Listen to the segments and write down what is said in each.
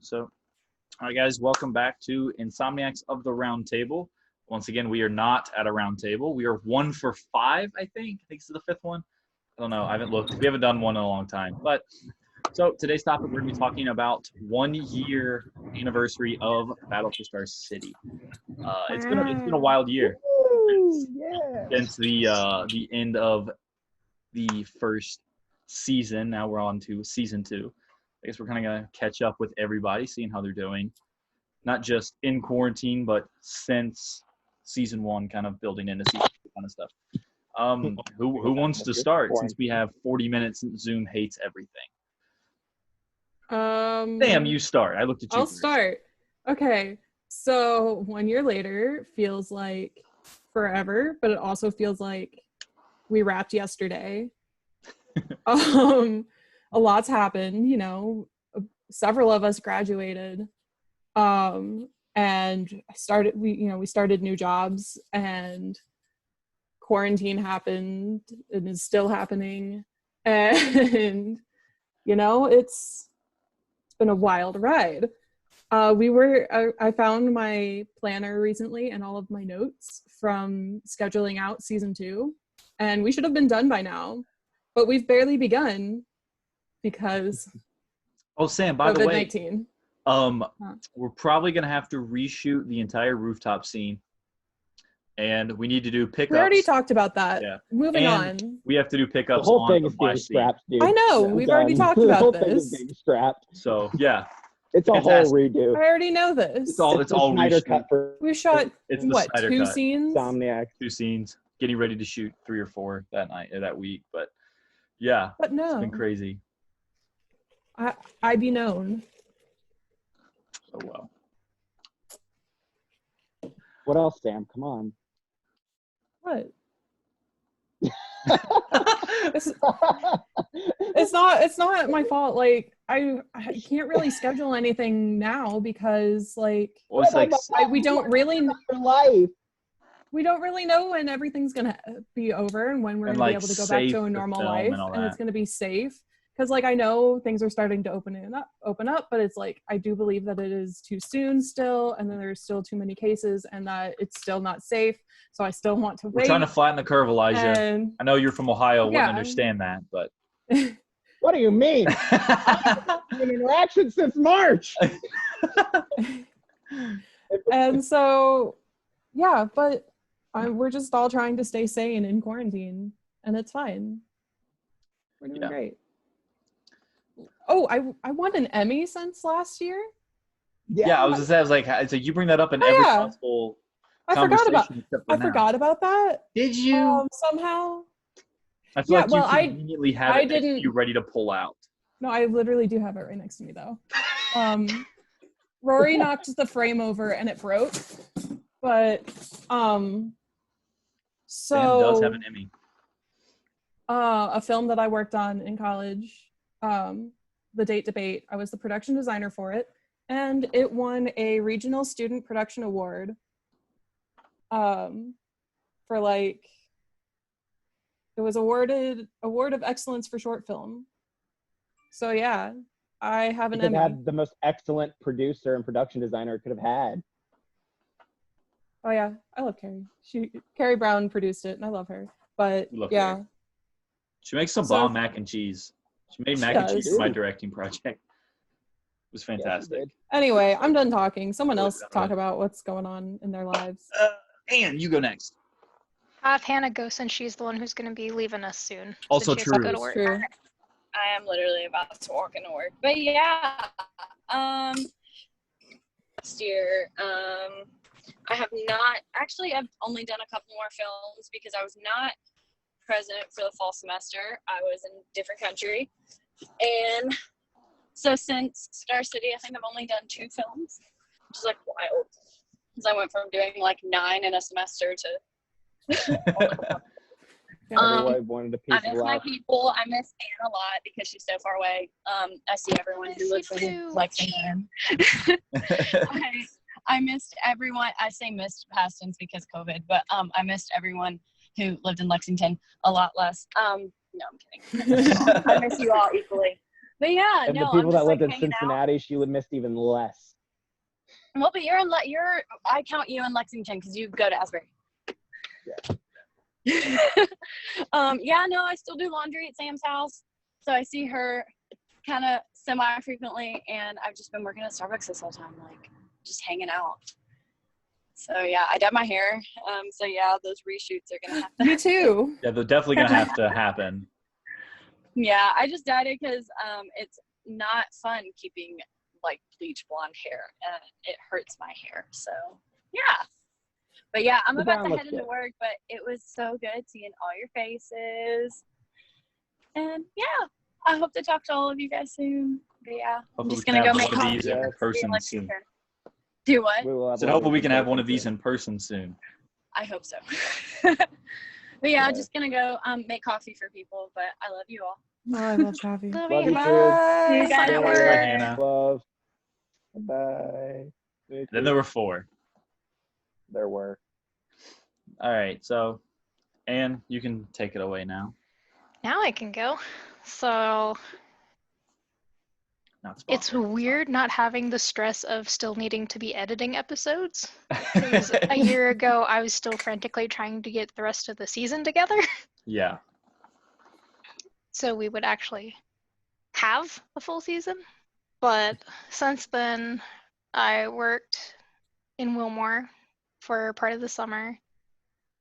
So, all right, guys, welcome back to Insomniacs of the Round Table. Once again, we are not at a round table. We are 1 for 5, I think. I think this is the 5th one. I don't know. I haven't looked. We haven't done one in a long time. But so today's topic, we're going to be talking about 1 year anniversary of Battle for Star City. It's been a wild year since the end of the first season. Now we're on to season 2. I guess we're kind of going to catch up with everybody, seeing how they're doing. Not just in quarantine, but since season 1, kind of building into season 2 kind of stuff. Who wants to start since we have 40 minutes and Zoom hates everything? Sam, you start. I looked at you I'll first. start. Okay. So 1 year later feels like forever, but it also feels like we wrapped yesterday. A lot's happened, several of us graduated. And we started new jobs, and quarantine happened and is still happening. And, it's been a wild ride. I found my planner recently and all of my notes from scheduling out season 2, and we should have been done by now, but we've barely begun because Sam, by the way, COVID-19. We're probably going to have to reshoot the entire rooftop scene, and we need to do pickups. We already talked about that. Yeah. Moving and on. We have to do pickups. The whole on thing the is getting flash strapped, dude. I know. We've already talked the about whole thing is this. getting strapped. So yeah, It's a Fantastic. whole redo. I already know this. it's all Snyder reshoot. cut for We shot, It's the what, Snyder 2 cut. scenes? Insomniacs. 2 scenes, getting ready to shoot 3 or 4 that night or that week. But yeah, But it's been no. crazy. I be known. So well. What else, Sam? Come on. What? It's not my fault. Like, I can't really schedule anything now because, like, Well, it's like we don't really Your life. know when everything's gonna be over and when we're And, gonna be like, able to go back safe to a to normal film life, and all and it's that. gonna be safe. Because, like, I know things are starting to open up, but it's like I do believe that it is too soon still, and then there's still too many cases, and that it's still not safe. So I still want to wait. we're trying to flatten the curve, Elijah. And I know you're from Ohio, wouldn't yeah. understand that, but What do you mean? An interaction since March. and so, yeah, but we're just all trying to stay sane in quarantine, and it's fine. We're doing great. Oh, I won an Emmy since last year. Yeah, I was like, you bring that up in every possible conversation. I forgot about that. Did you? Somehow. I feel like you conveniently have it next to you ready to pull out. No, I literally do have it right next to me though. Rory knocked the frame over and it broke, but Sam so does have an Emmy. a film that I worked on in college, The Date Debate. I was the production designer for it, and it won a regional student production award for, like, it was award of excellence for short film. So yeah, I have an It Emmy. had the most excellent producer and production designer it could have had. Oh yeah, I love Carrie. Carrie Brown produced it, and I love her. But yeah, Carrie. She makes some bomb mac and cheese. She made mac and cheese for my directing project. It was fantastic. Anyway, I'm done talking. Someone else talk about what's going on in their lives. Anne, you go next. Have Hannah go since she's the one who's going to be leaving us soon. Also since she has to true. go to work. True. I am literally about to walk into work. But yeah, last year, I have not, actually I've only done a couple more films because I was not present for the fall semester. I was in a different country. And so since Star City, I think I've only done 2 films, which is like wild. Because I went from doing like 9 in a semester to Everybody wanted a piece I of miss my life. people. I miss Anne a lot because she's so far away. I see everyone who lives in Lexington. I missed everyone. I say missed past tense because COVID, but I missed everyone who lived in Lexington a lot less. No, I'm kidding. I miss you all equally. But yeah, And no, the people I'm that just lived like in hanging out. Cincinnati, she would miss even less. Well, but I count you in Lexington because you go to Asbury. Yeah. Yeah, no, I still do laundry at Sam's house. So I see her kind of semi-frequently, and I've just been working at Starbucks this whole time, like just hanging out. So yeah, I dyed my hair. So yeah, those reshoots are gonna have to Me too. Yeah, they're definitely gonna have to happen. Yeah, I just dyed it because it's not fun keeping like bleach blonde hair, and it hurts my hair. So yeah. But yeah, I'm The about brown to looks head into good. work, but it was so good seeing all your faces. And yeah, I hope to talk to all of you guys soon. But yeah, I'm Hopefully just we gonna can go have make one of coffee these in Yes. for the person Lexington. soon. Do what? We will have So one of hopefully we these can in have one person of these soon. in person soon. I hope so. But yeah, Yeah. just gonna go make coffee for people. But I love you all. Oh, I love coffee. Love Love you. you too. See you Bye. guys Fun at at work. Bye, work. Hannah. Love. Bye. Me Then too. there were 4. There were. All right, so Anne, you can take it away now. Now I can go. So Not it's sponsored. weird not having the stress of still needing to be editing episodes. 'Cause a year ago, I was still frantically trying to get the rest of the season together. Yeah. So we would actually have a full season. But since then, I worked in Wilmore for part of the summer.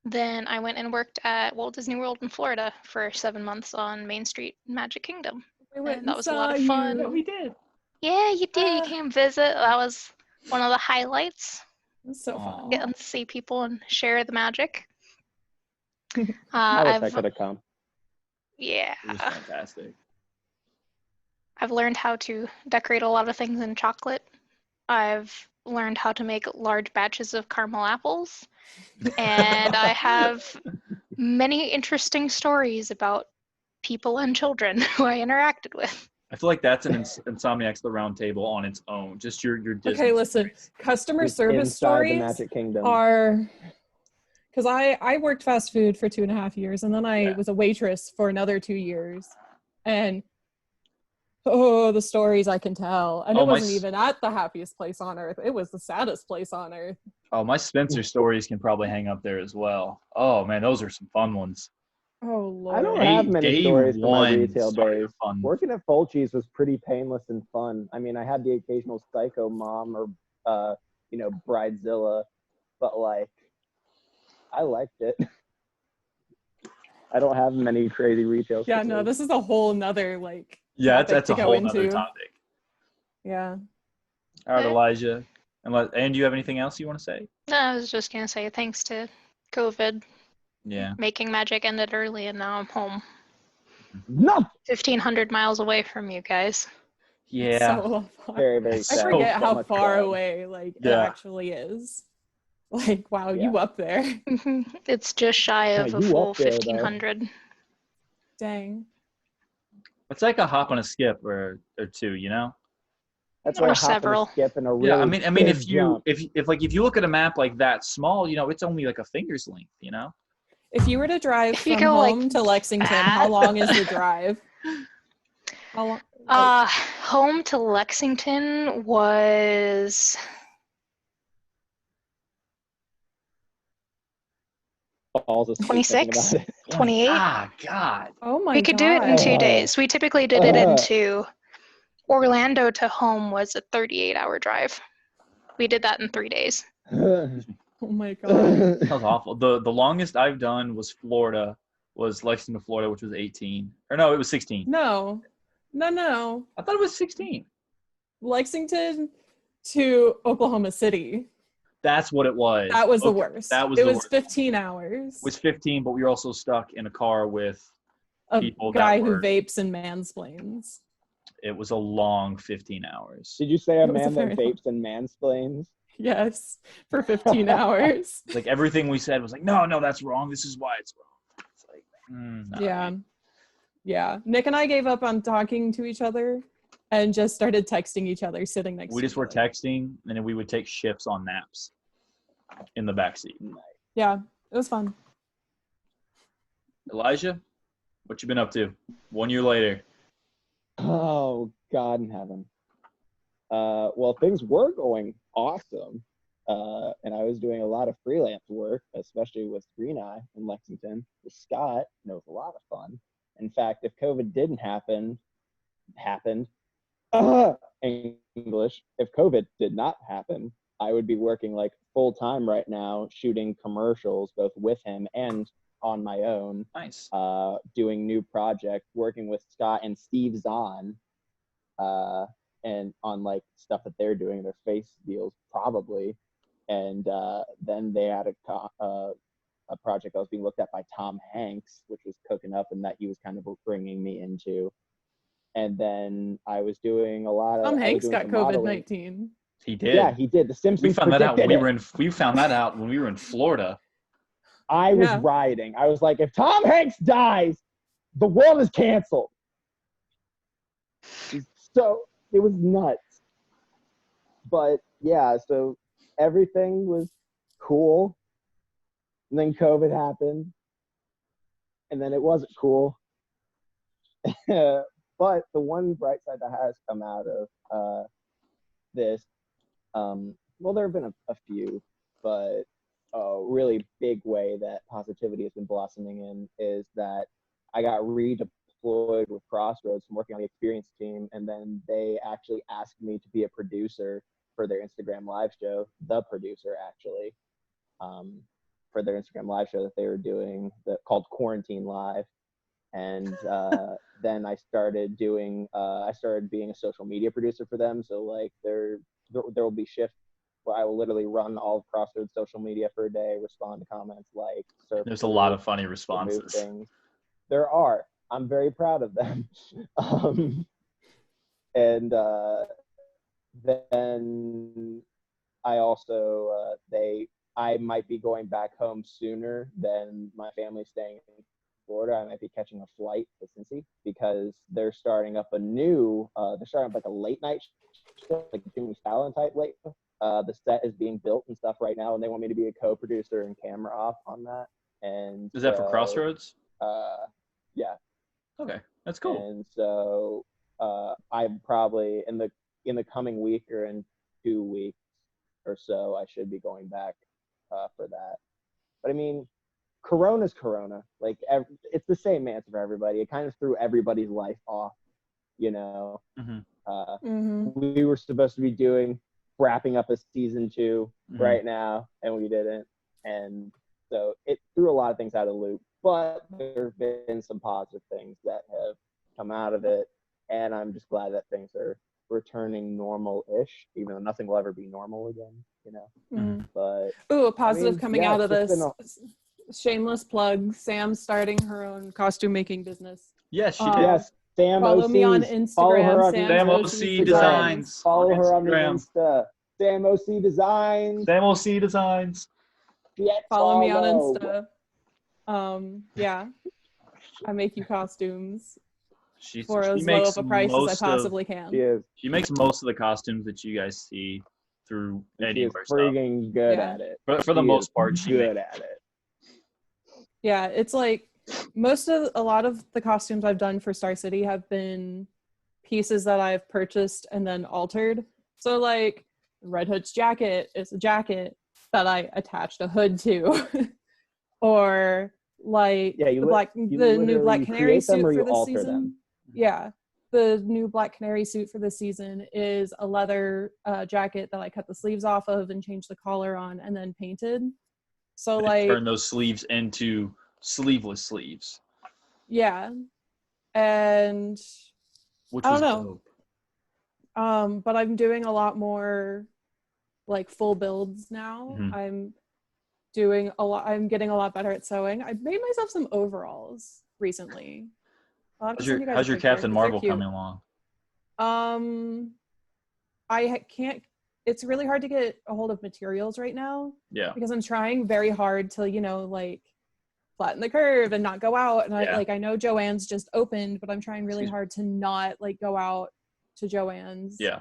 Then I went and worked at Walt Disney World in Florida for 7 months on Main Street in Magic Kingdom. We went And that and was a lot saw of you. fun. Yeah, we did. Yeah, you did. You Ah. came visit. That was one of the highlights. It was so Aw. fun. Getting to see people and share the magic. I wish I I've could have come. yeah, It was fantastic. I've learned how to decorate a lot of things in chocolate. I've learned how to make large batches of caramel apples, and I have many interesting stories about people and children who I interacted with. I feel like that's an Insomniacs the Round Table on its own. Just your Disney. Okay, listen. stories. Customer Just service inside the stories Magic Kingdom. are because I worked fast food for 2.5 years, and then I Yeah. was a waitress for another 2 years, and oh, the stories I can tell. And Oh, it my wasn't s- even at the happiest place on earth. It was the saddest place on earth. Oh, my Spencer stories can probably hang up there as well. Oh man, those are some fun ones. Oh Lord. I don't have many Day stories from my one retail started days. a fun. Working at Fulci's was pretty painless and fun. I mean, I had the occasional psycho mom or, bridezilla, but like, I liked it. I don't have many crazy retail. Yeah, no, stories. this is a whole nother like Yeah, topic that's to a go whole nother into. topic. Yeah. All right, Okay. Elijah. And do you have anything else you want to say? I was just gonna say thanks to COVID, Yeah. making magic ended early, and now I'm home, No. 1,500 miles away from you guys. Yeah. So far. Very, very That's I sad. so forget So how much far sad. away like Yeah. it actually is. Like, wow, Yeah. you up there. It's just shy of Yeah, a you full up there, though. 1,500. Dang. It's like a hop and a skip or two, you know? That's Or like a hop and several. a skip and a really Yeah, I mean big if you jump. if you look at a map like that small, it's only like a finger's length, you know? If you were to drive If you from go, like, home to Lexington, how that- long is the drive? How long? Home to Lexington was Balls asleep thinking 26, about it. 28. God. Oh my We could do it in 2 God. days. We typically did it in 2. Orlando to home was a 38-hour drive. We did that in 3 days. Oh my god. That was awful. The longest I've done was Lexington, Florida, which was 18. Or no, it was 16. No. I thought it was 16. Lexington to Oklahoma City. That's what it was. That was the Okay, worst. That was it the was worst. 15 hours. It was 15, but we were also stuck in a car with A people that guy who were- vapes and mansplains. It was a long 15 hours. Did you say a It was a man that very long- vapes and mansplains? Yes, for 15 hours. It's like everything we said was like, no, that's wrong. This is why it's wrong. It's like, all Yeah. right. Yeah. Nick and I gave up on talking to each other and just started texting each other sitting next We to just each were other. texting, and then we would take shifts on naps in the backseat. Yeah, it was fun. Elijah, what you been up to? 1 year later. Oh, God in heaven. Well, things were going awesome. And I was doing a lot of freelance work, especially with Green Eye in Lexington. With Scott, and it was a lot of fun. In fact, if COVID didn't happened, English, if COVID did not happen, I would be working like full time right now, shooting commercials, both with him and on my own. Nice. Doing new projects, working with Scott and Steve Zahn, and on like stuff that they're doing, their face deals probably. And then they had a project that was being looked at by Tom Hanks, which was cooking up, and that he was kind of bringing me into. And then I was doing a lot of. Tom Hanks got modeling. COVID-19. He did. Yeah, he did. The Simpsons. We found that out when predicted it. we found that out when we were in Florida. I was Yeah. rioting. I was like, if Tom Hanks dies, the world is canceled. So it was nuts. But yeah, so everything was cool. And then COVID happened. And then it wasn't cool. But the one bright side that has come out of this, well, there have been a few, but a really big way that positivity has been blossoming in is that I got redeployed with Crossroads from working on the experience team, and then they actually asked me to be a producer for their Instagram live show, the producer actually, for their Instagram live show that they were doing called Quarantine Live. And then I started being a social media producer for them. So like there will be shifts where I will literally run all of Crossroads social media for a day, respond to comments, like There's a lot of funny responses. things. There are. I'm very proud of them. And then I also I might be going back home sooner than my family staying in Florida. I might be catching a flight to Cincy because they're starting up like a late night show, like Jimmy Fallon type late. The set is being built and stuff right now, and they want me to be a co-producer and camera off on that. And Is that for Crossroads? Yeah. Okay, that's cool. And so I'm probably in the coming week or in 2 weeks or so, I should be going back for that. But I mean, Corona's Corona. Like it's the same answer for everybody. It kind of threw everybody's life off, you know. We were supposed to be wrapping up a season 2 right now, and we didn't. And so it threw a lot of things out of the loop. But there have been some positive things that have come out of it, and I'm just glad that things are returning normal-ish, even though nothing will ever be normal again, you know. But a positive coming out of it's this. Shameless plug. Sam's starting her own costume making business. Yes, she did. yes, Sam Follow me on OCs. Instagram. Follow her on Sam Sam's OC Designs. Follow her on the Instagram. Insta. Sam OC Designs. Sam OC Designs. Follow me on Insta. Yeah, I make you costumes for as low of a price as I possibly can. She makes most of the costumes that you guys see through any of is our stuff. freaking good Yeah. at it. For the most part, she good makes at it. Yeah, it's like a lot of the costumes I've done for Star City have been pieces that I've purchased and then altered. So like Red Hood's jacket is a jacket that I attached a hood to. Or like the new Black Canary suit for this season. Yeah. The new Black Canary suit for this season is a leather jacket that I cut the sleeves off of and changed the collar on and then painted. So like turn those sleeves into sleeveless sleeves. Yeah. And Which I was don't know. dope. But I'm doing a lot more like full builds now. I'm getting a lot better at sewing. I made myself some overalls recently. How's your Captain Marvel coming along? It's really hard to get a hold of materials right now. Yeah. Because I'm trying very hard to, like flatten the curve and not go out. And I know Joann's just opened, but I'm trying really hard to not like go out to Joann's. Yeah.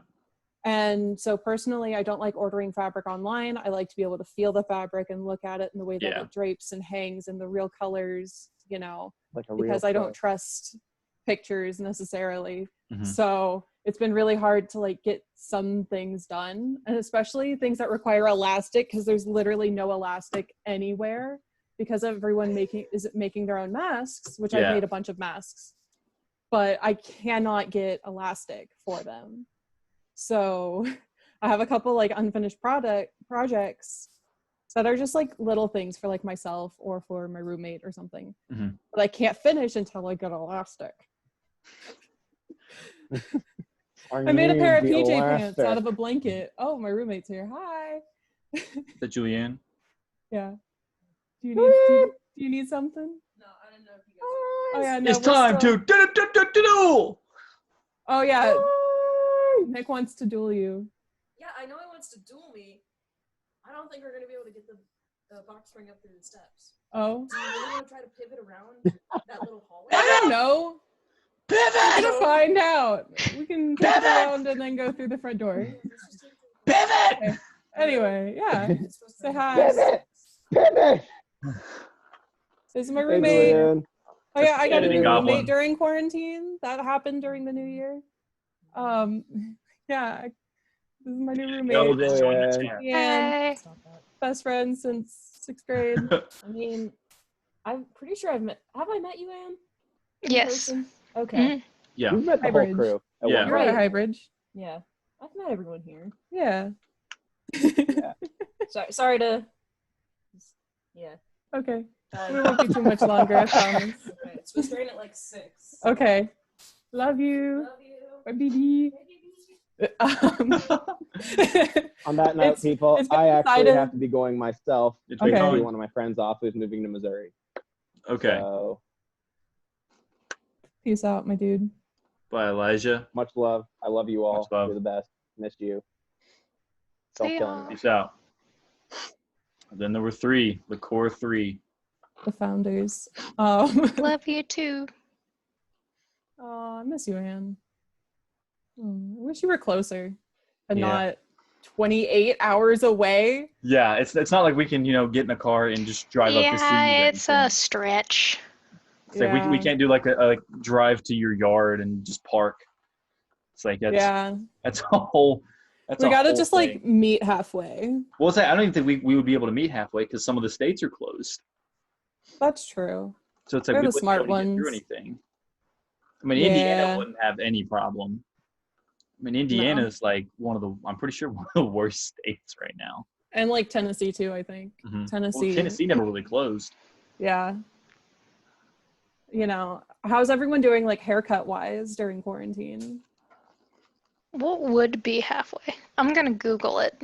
And so personally, I don't like ordering fabric online. I like to be able to feel the fabric and look at it in the way that it drapes and hangs and the real colors, because I don't trust pictures necessarily. Mhm. So it's been really hard to like get some things done, and especially things that require elastic, because there's literally no elastic anywhere because everyone making their own masks, which I've Yeah. made a bunch of masks, but I cannot get elastic for them. So I have a couple like unfinished projects that are just like little things for like myself or for my roommate or something, Mhm. but I can't finish until I get elastic. I made a pair of PJ pants out of a blanket. Oh, my roommate's here. Hi. Is that Julianne? Yeah. Do you need something? No, I didn't know if you guys. Oh yeah, no. It's time to do. Oh yeah. Nick wants to duel you. Yeah, I know he wants to duel me. I don't think we're gonna be able to get the box spring up through the steps. Oh. Do you really want to try to pivot around that little hallway? I don't know. We're Pivot. gonna find out. We can take it around and then go through the front door. Pivot. Okay. Anyway, yeah. It's supposed to Say be- hi. Pivot! This is my Hey, roommate. Julian. Oh yeah, I got a Editing new goblin. roommate during quarantine. That happened during the new year. Yeah, this is my new Yo, roommate. just join the Julian. chat. And Hey. Stop that. best friends since 6th grade. I mean, I'm pretty sure have I met you, Anne? In Yes. person? Okay. Mhm. Yeah. We've met the whole Hybrid. crew. At Yeah. one You're point. at Highbridge. Yeah. I've met everyone here. Yeah. Sorry to. Yeah. Okay. Bye. It won't be too much longer, I promise. Okay. It's supposed to rain at like 6. Okay. Love you. Love you. Bye, BB. On that note, It's- people, it's been I actually decided- have to be going myself It's to been Okay. see going. one of my friends off who's moving to Missouri. Okay. So Peace out, my dude. Bye, Elijah. much love. I love you all. Much love. You're the best. Missed you. See Self done. y'all. Peace out. And then there were three, the core three. The founders. Love you too. Oh, I miss you, Anne. I wish you were closer and Yeah. not 28 hours away. Yeah, it's not like we can, get in a car and just drive up to see you. or Yeah, it's anything. a stretch. It's like we can't do like a drive to your yard and just park. It's like that's a whole. That's We a gotta whole just thing. like meet halfway. Well, it's like, I don't even think we would be able to meet halfway because some of the states are closed. That's true. So it's like They're we the wouldn't smart be able to get through ones. anything. I mean, Indiana Yeah. wouldn't have any problem. I mean, Indiana's like I'm pretty sure one of the worst states right now. And like Tennessee too, I think. Mhm. Well, Tennessee. Tennessee never really closed. Yeah. How's everyone doing like haircut wise during quarantine? What would be halfway? I'm gonna Google it.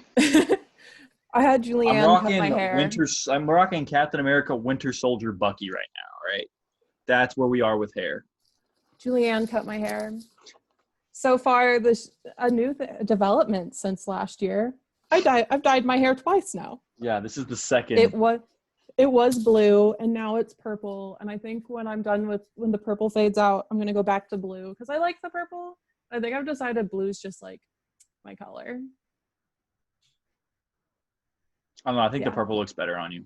I had I'm Julianne cut my hair. I'm rocking Captain America Winter Soldier Bucky right now, right? That's where we are with hair. Julianne cut my hair. So far, a new development since last year. I've dyed my hair twice now. Yeah, this is the second. It was blue and now it's purple. And I think when the purple fades out, I'm gonna go back to blue because I like the purple. I think I've decided blue's just like my color. I don't know. I think the Yeah. purple looks better on you.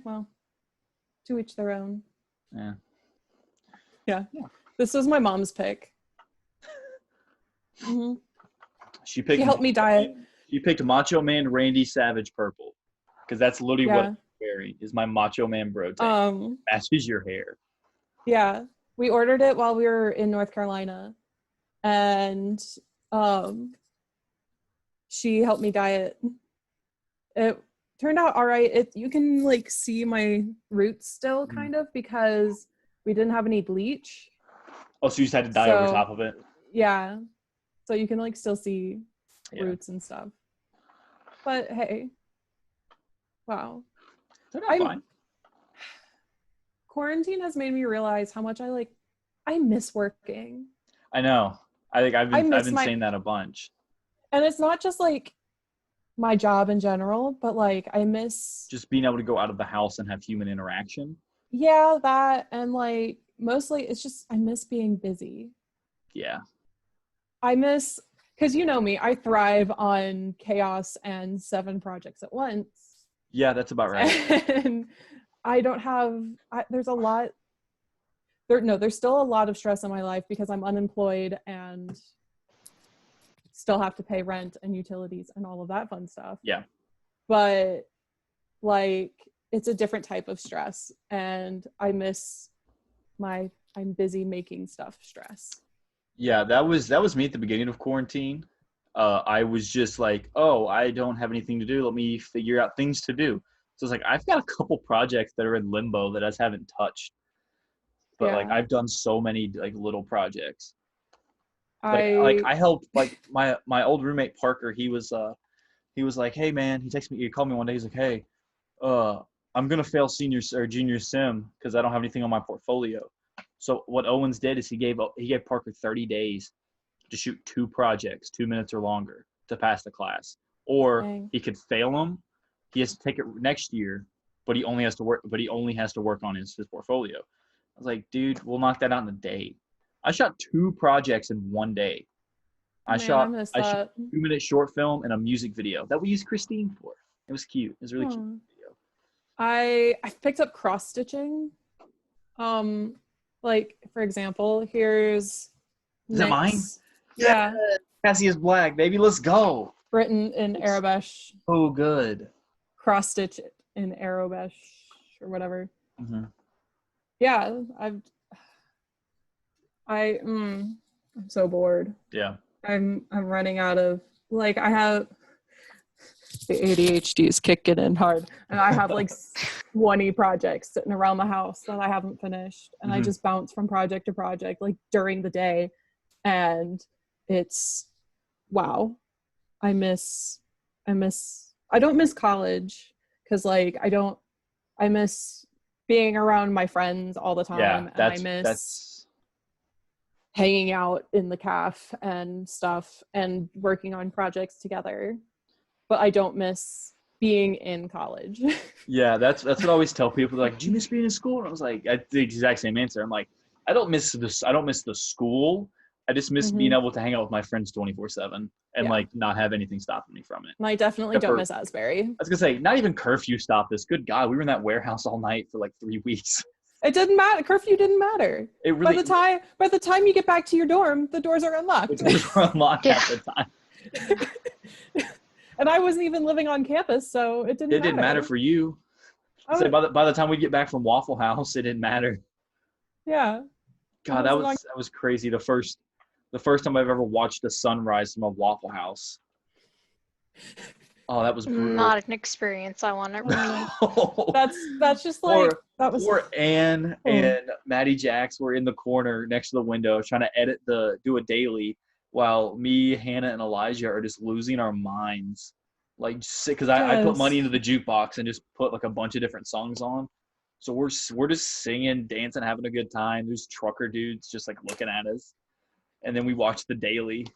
Well, to each their own. Yeah. Yeah. This was my mom's pick. hmm She picked. She helped me dye it. She picked Macho Man Randy Savage purple because that's literally what Yeah. I'm wearing is my Macho Man bro tank. Matches your hair. Yeah. We ordered it while we were in North Carolina. And she helped me dye it. It turned out all right. You can like see my roots still kind of because we didn't have any bleach. Oh, so you just had to dye over So- top of it. Yeah. So you can like still see Yeah. roots and stuff. But hey. Wow. Turned out fine. Quarantine has made me realize how much I miss working. I know. I think I've been miss saying that a bunch. And it's not just like my job in general, but like I miss Just being able to go out of the house and have human interaction. that and like mostly it's just I miss being busy. Yeah. I miss because you know me, I thrive on chaos and 7 projects at once. Yeah, that's about right. And I don't have there's there's still a lot of stress in my life because I'm unemployed and still have to pay rent and utilities and all of that fun stuff. Yeah. But like, it's a different type of stress, and I miss my I'm busy making stuff stress. Yeah, that was me at the beginning of quarantine. I was just like, oh, I don't have anything to do. Let me figure out things to do. So it's like I've got a couple projects that are in limbo that I just haven't touched. But like Yeah. I've done so many like little projects. Like I helped like my old roommate Parker. He was like, hey man, he called me one day. He's like, hey, I'm gonna fail senior or junior sim because I don't have anything on my portfolio. So what Owens did is he gave Parker 30 days to shoot 2 projects, 2 minutes or longer, to pass the class. Or Dang. he could fail them. He has to take it next year, but he only has to work on his portfolio. I was like, dude, we'll knock that out in a day. I shot 2 projects in one day. I shot a 2-minute short film and a music video that we used Christine for. It was cute. It was a really cute video. I've picked up cross stitching. Like for example, here's Is that mine? Yeah. Cassie is black, baby. Let's go. Written in Arabesh. Oh, good. Cross stitch in Arabesh or whatever. Mm-hmm. Yeah, I'm so bored. Yeah. I'm running out of, like, I have the ADHD is kicking in hard, and I have like 20 projects sitting around the house that I haven't finished, and I just bounce from project to project like during the day, and it's wow. I don't miss college because like I miss being around my friends all the time. Yeah, and I miss hanging out in the caf and stuff and working on projects together. But I don't miss being in college. Yeah, that's what I always tell people. They're like, do you miss being in school? And I was like, the exact same answer. I'm like, I don't miss the school. I just miss being able to hang out with my friends 24/7 and like not have anything stopping me from it. And I definitely don't miss Asbury. I was gonna say, not even curfew stopped us. Good God, we were in that warehouse all night for like 3 weeks. It didn't matter. Curfew didn't matter. It really. By the time you get back to your dorm, the doors are unlocked. The doors were unlocked at the time. And I wasn't even living on campus, so it didn't matter. It didn't matter for you. So by the time we get back from Waffle House, it didn't matter. Yeah. God, that was crazy. The first time I've ever watched a sunrise from a Waffle House. Oh, that was brutal. Not an experience I want to repeat. That's just like poor Anne and Maddie Jax were in the corner next to the window trying to do a daily, while me, Hannah, and Elijah are just losing our minds. Like, because I put money into the jukebox and just put like a bunch of different songs on. So we're just singing, dancing, having a good time. There's trucker dudes just like looking at us. And then we watched the daily.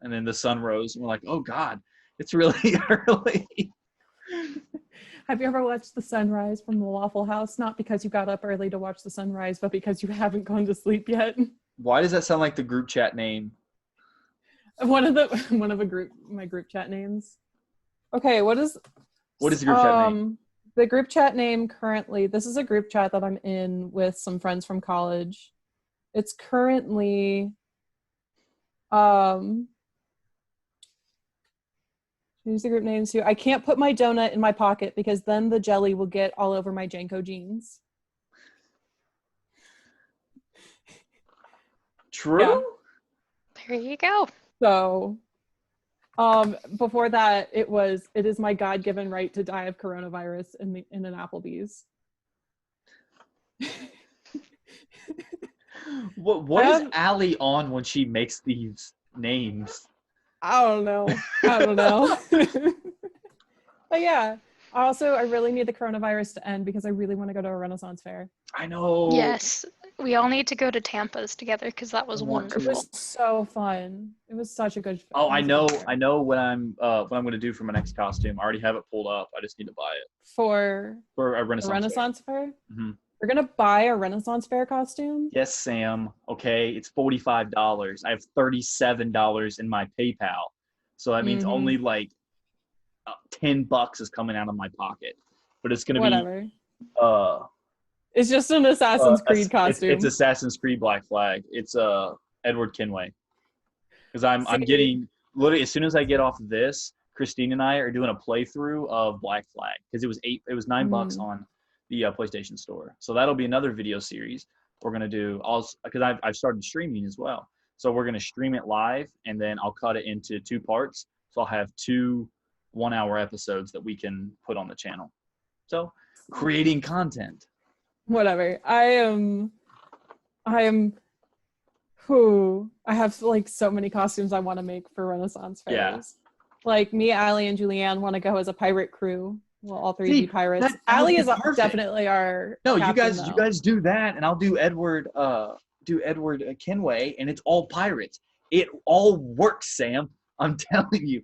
And then the sun rose and we're like, oh God, it's really early. Have you ever watched the sunrise from the Waffle House? Not because you got up early to watch the sunrise, but because you haven't gone to sleep yet. Why does that sound like the group chat name? One of my group chat names. Okay, what is the group chat name? The group chat name currently, this is a group chat that I'm in with some friends from college. It's currently here's the group name too. I can't put my donut in my pocket because then the jelly will get all over my Janko jeans. True. Yeah. There you go. So before that it is my God-given right to die of coronavirus in an Applebee's. What is Allie on when she makes these names? I don't know. But yeah, I really need the coronavirus to end because I really want to go to a Renaissance fair. I know. Yes, we all need to go to Tampa's together because that was wonderful. It was so fun. It was such a good. Oh, I know what I'm going to do for my next costume. I already have it pulled up. I just need to buy it for a Renaissance fair. Mm-hmm. We're gonna buy a Renaissance fair costume. Yes, Sam. Okay, it's $45. I have $37 in my PayPal, so that means only like $10 is coming out of my pocket. But it's gonna be It's just an Assassin's Creed costume. It's Assassin's Creed Black Flag. It's Edward Kenway. Because I'm See? getting literally as soon as I get off of this, Christine and I are doing a playthrough of Black Flag because it was $9 on the PlayStation Store. So that'll be another video series we're gonna do. Also, because I've started streaming as well. So we're gonna stream it live and then I'll cut it into 2 parts. So I'll have 2 1-hour episodes that we can put on the channel. So creating content. Whatever. I have like so many costumes I want to make for Renaissance fairs. Yeah. Like me, Allie, and Julianne want to go as a pirate crew. Well, all 3 be pirates. that would Allie be is perfect. definitely our No, captain, you though. guys do that, and I'll do Edward Kenway, and it's all pirates. It all works, Sam. I'm telling you.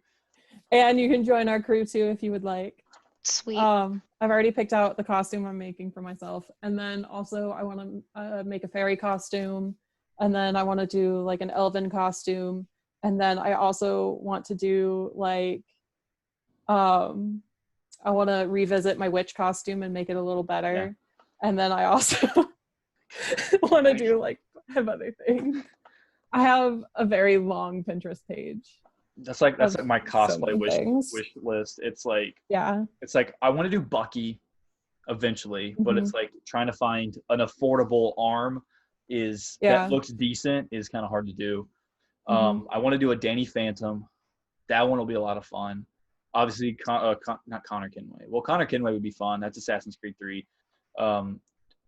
And you can join our crew too if you would like. Sweet. I've already picked out the costume I'm making for myself, and then also I want to make a fairy costume, and then I want to do like an elven costume, and then I also want to do like I want to revisit my witch costume and make it a little better, and then I also want to do like other things. I have a very long Pinterest page. That's like my cosplay many wish list. It's like Yeah. it's like I want to do Bucky eventually, but it's like trying to find an affordable arm that looks decent is kind of hard to do. I want to do a Danny Phantom. That one will be a lot of fun. Obviously, not Connor Kenway. Well, Connor Kenway would be fun. That's Assassin's Creed 3.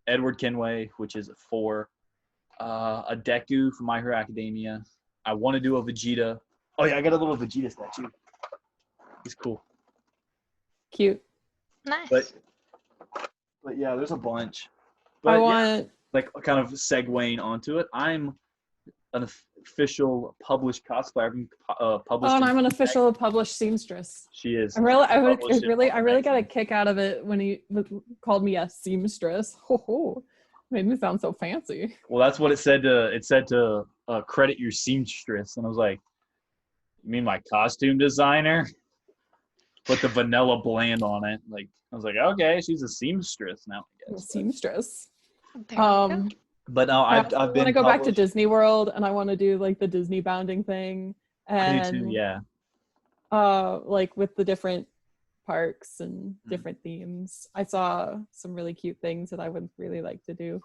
Edward Kenway, which is 4. A Deku from My Hero Academia. I want to do a Vegeta. Oh, yeah, I got a little Vegeta statue. He's cool. Cute. Nice. But yeah, there's a bunch. I But want like kind of segueing onto it, I'm an official published cosplayer. I've been published. and I'm an official published seamstress. She is. I really got a kick out of it when he called me a seamstress. Made me sound so fancy. Well, that's what it said to credit your seamstress, and I was like, "You mean my costume designer?" Put the vanilla bland on it. Like I was like, "Okay, she's a seamstress now." I guess. Seamstress. There you go. But no, I've been. I want to go back to Disney World, and I want to do like the Disney bounding thing, and I do too, yeah. like with the different parks and different themes. I saw some really cute things that I would really like to do.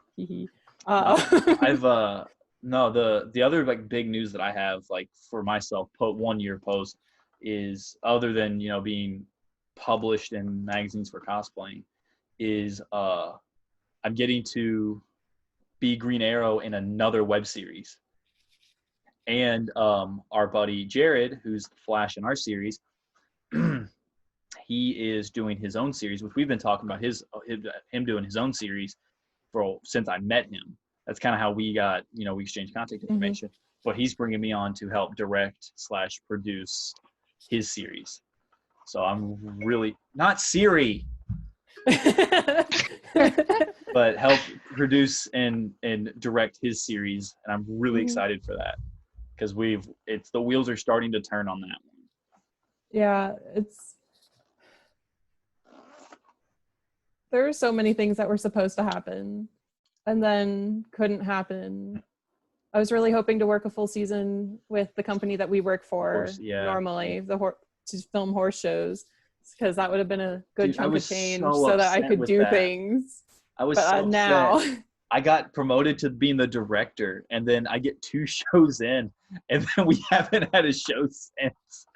I've no, the other like big news that I have like for myself 1 year post is, other than being published in magazines for cosplaying, is I'm getting to be Green Arrow in another web series. And our buddy Jared, who's Flash in our series, he is doing his own series, which we've been talking about him doing his own series since I met him. That's kind of how we got, we exchanged contact information. But he's bringing me on to help direct/produce his series. So I'm really not Siri, but help produce and direct his series, and I'm really excited for that because the wheels are starting to turn on that one. Yeah, there are so many things that were supposed to happen and then couldn't happen. I was really hoping to work a full season with the company that we work for normally, to film horse shows, because that would have been a good chunk of change so that I could do things. I was so upset. Now I got promoted to being the director, and then I get 2 shows in, and then we haven't had a show since.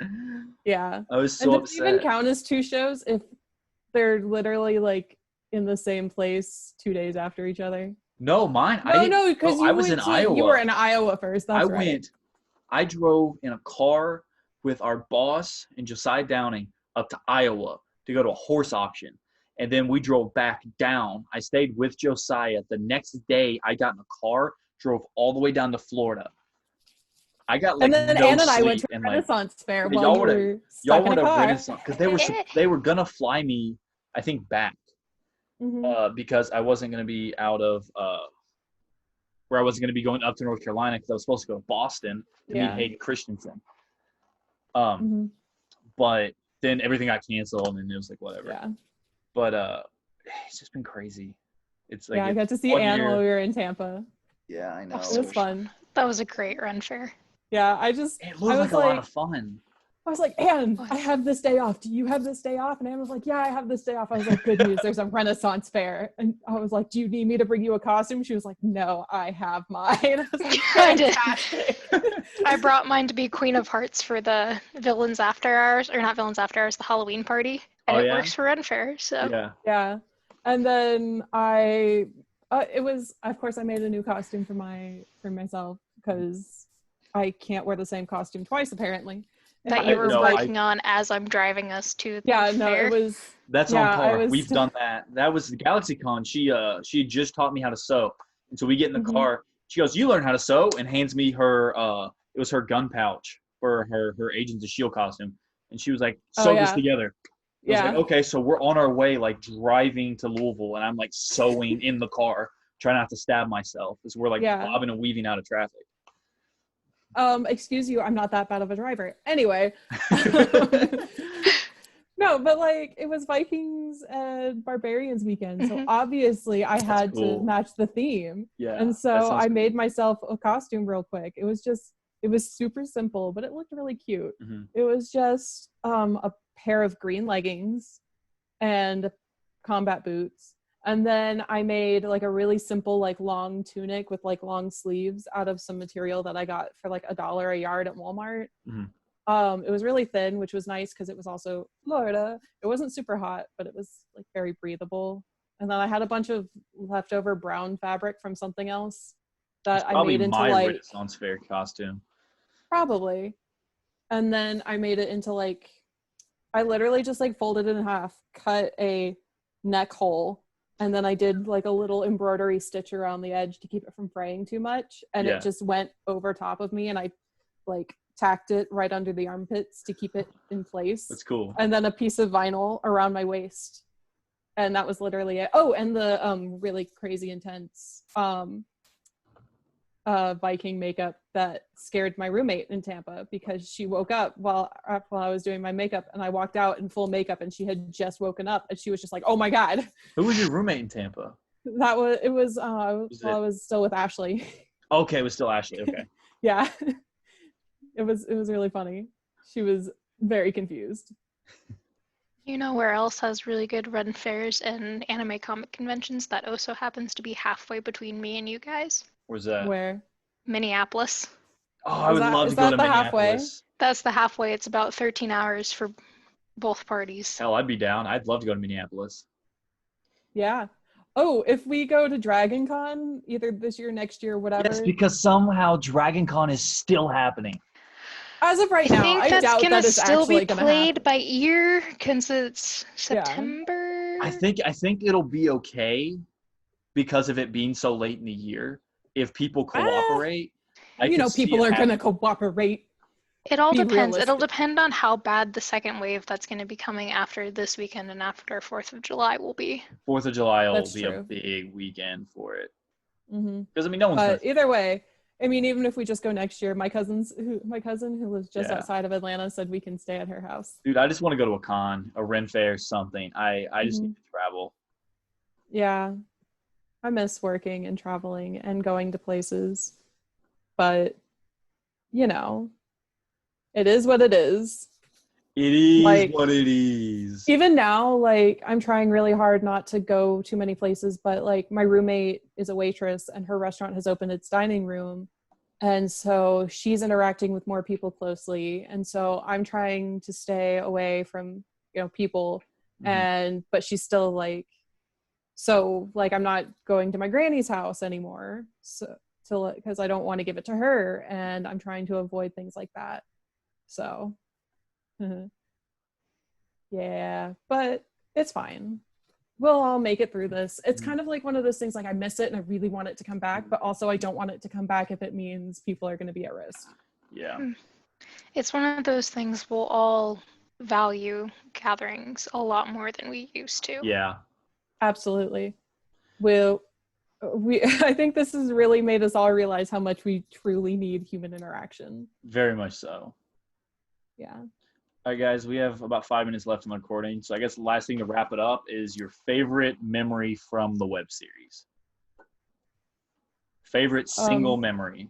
Yeah. I was so upset. Does it even count as 2 shows if they're literally like in the same place 2 days after each other? No, mine. No, because I was in Iowa. You were in Iowa first. That's right. I drove in a car with our boss and Josiah Downing up to Iowa to go to a horse auction. And then we drove back down. I stayed with Josiah. The next day, I got in a car, drove all the way down to Florida. I got and then Ann and I went to a Renaissance fair while you were stuck in a car. Renaissance, because they were gonna fly me, I think, back. Because I wasn't going to be out of where I wasn't going to be going up to North Carolina, because I was supposed to go to Boston to meet Hayden Christensen. But then everything got canceled, and it was like, whatever. Yeah. But it's just been crazy. It's like Yeah, I got to see 1 Anne year. while we were in Tampa. Yeah, I know. That It was fun. That was a great run fair. Yeah, I It was looked like a lot like, of fun. I was like, Anne, What? I have this day off. Do you have this day off? And Anne was like, yeah, I have this day off. I was like, good news. There's a Renaissance fair. And I was like, do you need me to bring you a costume? She was like, no, I have mine. I was like, I did. fantastic. I brought mine to be Queen of Hearts for the Villains After Hours, or not Villains After Hours, the Halloween party, and Oh, it yeah? works for Ren Fair. So Yeah. Yeah. And then it was, of course, I made a new costume for myself because I can't wear the same costume twice, apparently. that And you it were was working on as I'm driving us to the yeah, no, fair. it was, That's yeah, on par. I was- We've done that. That was the GalaxyCon. She had just taught me how to sew. And so we get in the Mhm. car. She goes, "You learn how to sew," and hands me her it was her gun pouch for her Agents of Shield costume. And she was like, Oh, "Sew this yeah. together." I was yeah. like, okay, so we're on our way, like driving to Louisville, and I'm like sewing in the car, trying not to stab myself as we're like Yeah. bobbing and weaving out of traffic. Excuse you, I'm not that bad of a driver. Anyway. No, but like it was Vikings and Barbarians weekend. So Mhm. obviously I had cool. to match the theme. Yeah. And that so sounds I made cool. myself a costume real quick. It was super simple, but it looked really cute. Mhm. It was just a pair of green leggings and combat boots. And then I made like a really simple like long tunic with like long sleeves out of some material that I got for like $1 a yard at Walmart. Mhm. It was really thin, which was nice because it was also Florida. It wasn't super hot, but it was like very breathable. And then I had a bunch of leftover brown fabric from something else that I Probably made into my like Renaissance Fair costume. probably. And then I made it into like I literally just like folded it in half, cut a neck hole, and then I did like a little embroidery stitch around the edge to keep it from fraying too much. And Yeah. it just went over top of me, and I like tacked it right under the armpits to keep it in place. That's cool. And then a piece of vinyl around my waist. And that was literally it. Oh, and the really crazy intense Viking makeup that scared my roommate in Tampa because she woke up while I was doing my makeup, and I walked out in full makeup and she had just woken up, and she was just like, "Oh my god." Who was your roommate in Tampa? It was while I was still with Ashley. Okay, it was still Ashley. Okay. Yeah. It was really funny. She was very confused. You know where else has really good Ren Fairs and anime comic conventions that also happens to be halfway between me and you guys? Where's that? Where? Minneapolis. Oh, I would love is to go that to the halfway? Minneapolis. That's the halfway. It's about 13 hours for both parties. Hell, I'd be down. I'd love to go to Minneapolis. Yeah. Oh, if we go to Dragon Con either this year, next year, whatever. Yes, because somehow Dragon Con is still happening. As of right I now, think I that's doubt gonna that is still actually be going to played happen. by ear because it's Yeah. September. I think it'll be okay because of it being so late in the year. If people cooperate, I You can know, see people it are going to happening. cooperate. It all Be depends. It'll realistic. depend on how bad the second wave that's going to be coming after this weekend and after 4th of July will be. 4th of July will That's be a true. big weekend for it. Mm-hmm. Because I mean, no one's But gonna. either way, I mean, even if we just go next year, my cousin who lives just Yeah. outside of Atlanta said we can stay at her house. Dude, I just want to go to a con, a Ren Fair, something. I just Mhm. need to travel. Yeah. I miss working and traveling and going to places. But, you know, it is what it is. It is Like- what it is. Even now, like, I'm trying really hard not to go too many places, but like my roommate is a waitress and her restaurant has opened its dining room. And so she's interacting with more people closely. And so I'm trying to stay away from, people. Mhm. But she's still like, so like I'm not going to my granny's house anymore. Because I don't want to give it to her, and I'm trying to avoid things like that. So yeah, but it's fine. We'll all make it through this. It's kind of like one of those things, like I miss it and I really want it to come back, but also I don't want it to come back if it means people are going to be at risk. Yeah. It's one of those things we'll all value gatherings a lot more than we used to. Yeah. Absolutely. I think this has really made us all realize how much we truly need human interaction. Very much so. Yeah. All right, guys, we have about 5 minutes left in the recording. So I guess the last thing to wrap it up is your favorite memory from the web series. Favorite single memory.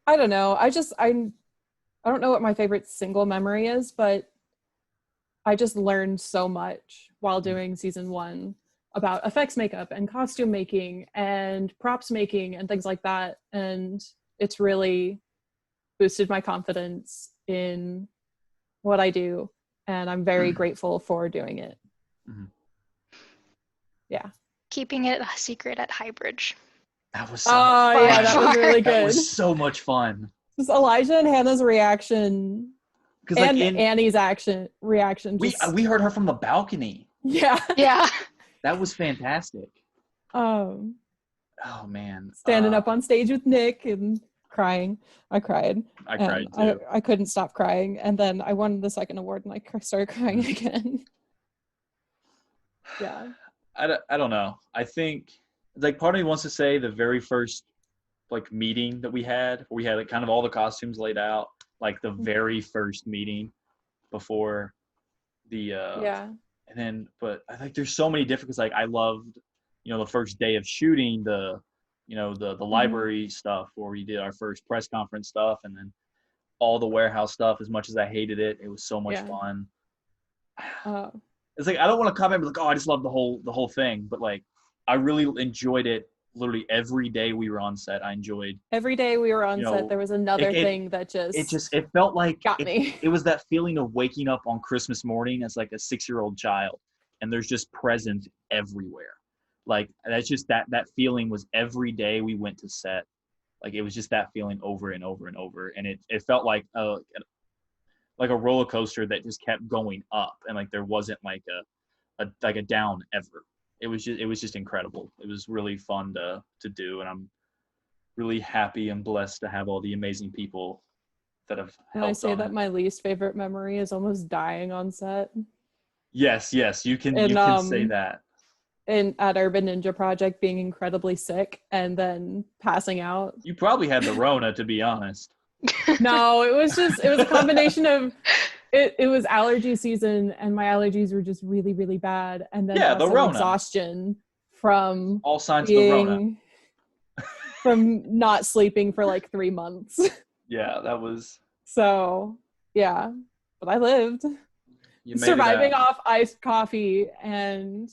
I don't know. I don't know what my favorite single memory is, but I just learned so much while doing season 1 about effects makeup and costume making and props making and things like that. And it's really boosted my confidence in what I do. And I'm very grateful for doing it. Mm-hmm. Yeah. Keeping it a secret at Highbridge. That was so much fun. Yeah, that was really good. That was so much fun. Just Elijah and Hannah's reaction and Annie's reaction. We heard her from the balcony. Yeah. Yeah. That was fantastic. Oh man. Standing up on stage with Nick and crying. I cried. I cried too. I couldn't stop crying. And then I won the second award and I started crying again. Yeah. I don't know. I think like part of me wants to say the very first like meeting that we had, where we had like kind of all the costumes laid out, like the very first meeting before the and then but I think there's so many different, cause like I loved, the first day of shooting the library stuff where we did our first press conference stuff, and then all the warehouse stuff. As much as I hated it, it was so much fun. It's like I don't want to comment like, oh, I just love the whole thing, but like I really enjoyed it. Literally every day we were on set, I enjoyed. Every day we were on set, there was another thing that it felt like got me. It was that feeling of waking up on Christmas morning as like a 6-year-old child, and there's just presents everywhere. Like that's just that feeling was every day we went to set. Like it was just that feeling over and over and over, and it felt like a roller coaster that just kept going up, and like there wasn't like a down ever. It was just incredible. It was really fun to do, and I'm really happy and blessed to have all the amazing people that have helped. Can I say that it. my least favorite memory is almost dying on set? Yes, you can say that. And at Urban Ninja Project, being incredibly sick and then passing out. You probably had the Rona, to be honest. No, it was a combination of it was allergy season, and my allergies were just really, really bad. And then the Rona. Exhaustion from all signs of the Rona. From not sleeping for like 3 months. Yeah, that was. So, yeah, but I lived. Surviving off iced coffee and.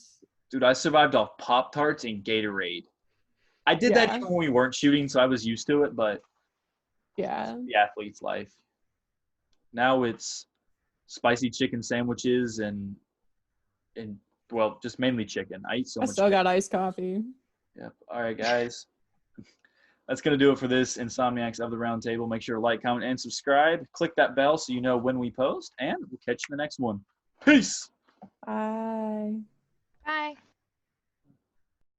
Dude, I survived off Pop-Tarts and Gatorade. I did that even when we weren't shooting, so I was used to it, but. Yeah. The athlete's life. Now it's spicy chicken sandwiches and well, just mainly chicken. I eat so much. I still got iced coffee. Yep. All right, guys. That's going to do it for this Insomniacs of the Round Table. Make sure to like, comment, and subscribe. Click that bell so you know when we post, and we'll catch you in the next one. Peace. Bye.